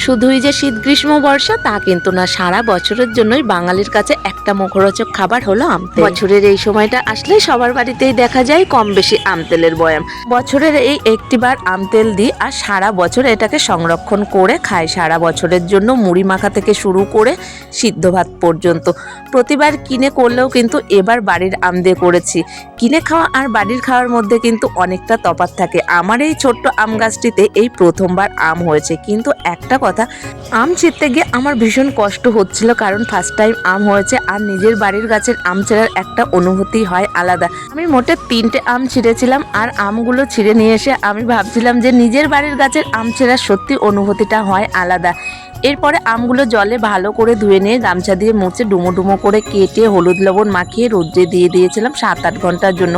শুধুই যে শীত গ্রীষ্ম বর্ষা তা কিন্তু না, সারা বছরের জন্যই বাঙালির কাছে একটা মুখরোচক খাবার হলো আমতেল। বছরের এই সময়টা আসলে সবার বাড়িতেই দেখা যায় কম বেশি আমতেলের বয়াম। বছরের এই একটিবার আমতেল দিই আর সারা বছর এটাকে সংরক্ষণ করে খাই। সারা বছরের জন্য মুড়ি মাখা থেকে শুরু করে সিদ্ধ ভাত পর্যন্ত প্রতিবার কিনে করলেও কিন্তু এবার বাড়ির আম দিয়ে করেছি। কিনে খাওয়া আর বাড়ির খাওয়ার মধ্যে কিন্তু অনেকটা তফাৎ থাকে। আমার এই ছোট্ট আম গাছটিতে এই প্রথমবার আম হয়েছে, কিন্তু একটা কথা, আম ছিঁড়তে গিয়ে আমার ভীষণ কষ্ট হচ্ছিল, কারণ ফার্স্ট টাইম আম হয়েছে আর নিজের বাড়ির গাছের আম ছেঁড়ার একটা অনুভূতি হয় আলাদা। আমি মোটে 3টে আম ছিঁড়েছিলাম আর আমগুলো ছিঁড়ে নিয়ে এসে আমি ভাবছিলাম যে নিজের বাড়ির গাছের আম ছেঁড়ার সত্যি অনুভূতিটা হয় আলাদা। এরপরে আমগুলো জলে ভালো করে ধুয়ে নিয়ে গামছা দিয়ে মুছে ডুমো ডুমো করে কেটে হলুদ লবণ মাখিয়ে রোদ্রে দিয়ে দিয়েছিলাম 7-8 ঘন্টার জন্য।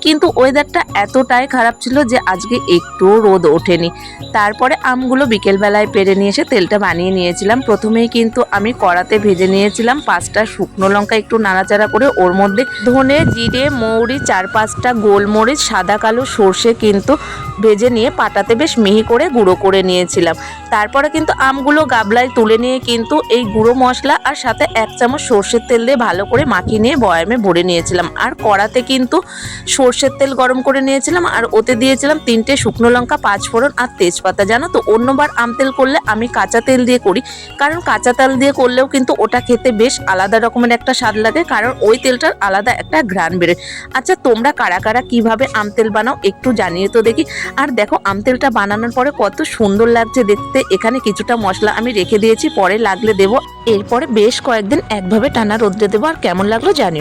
কিন্তু ওয়েদারটা এতটাই খারাপ ছিল যে আজকে একটুও রোদ ওঠেনি। তারপরে আমগুলো বিকেলবেলায় পেরে নিয়ে এসে তেলটা বানিয়ে নিয়েছিলাম। প্রথমেই কিন্তু আমি কড়াতে ভেজে নিয়েছিলাম 5টা শুকনো লঙ্কা, একটু নাড়াচাড়া করে ওর মধ্যে ধনে জিরে মৌরি 4-5টা গোলমরিচ সাদা কালো সর্ষে কিন্তু ভেজে নিয়ে পাটাতে বেশ মিহি করে গুঁড়ো করে নিয়েছিলাম। তারপরে কিন্তু আমগুলো গাবলায় তুলে নিয়ে কিন্তু এই গুঁড়ো মশলা আর সাথে 1 চামচ সর্ষের তেল দিয়ে ভালো করে মাখিয়ে নিয়ে বয়ামে ভরে নিয়েছিলাম। আর কড়াতে কিন্তু সর্ষের তেল গরম করে নিয়েছিলাম আর ওতে দিয়েছিলাম 3টে শুকনো লঙ্কা, 5 ফোড়ন আর তেজপাতা। জানো তো, অন্যবার আমতেল করলে আমি কাঁচা তেল দিয়ে করি, কারণ কাঁচা তেল দিয়ে করলেও কিন্তু ওটা খেতে বেশ আলাদা রকমের একটা স্বাদ লাগে, কারণ ওই তেলটার আলাদা একটা ঘ্রাণ বেরোয়। আচ্ছা, তোমরা কারা কারা কিভাবে আমতেল বানাও একটু জানিয়ে তো দেখি। আর দেখো আমতেলটা বানানোর পরে কত সুন্দর লাগছে দেখতে। এখানে কিছুটা মশলা আমি রেখে দিয়েছি, পরে লাগলে দেবো। এরপরে বেশ কয়েকদিন একভাবে টানা রোদ্রে দেবো। আর কেমন লাগলো জানিও।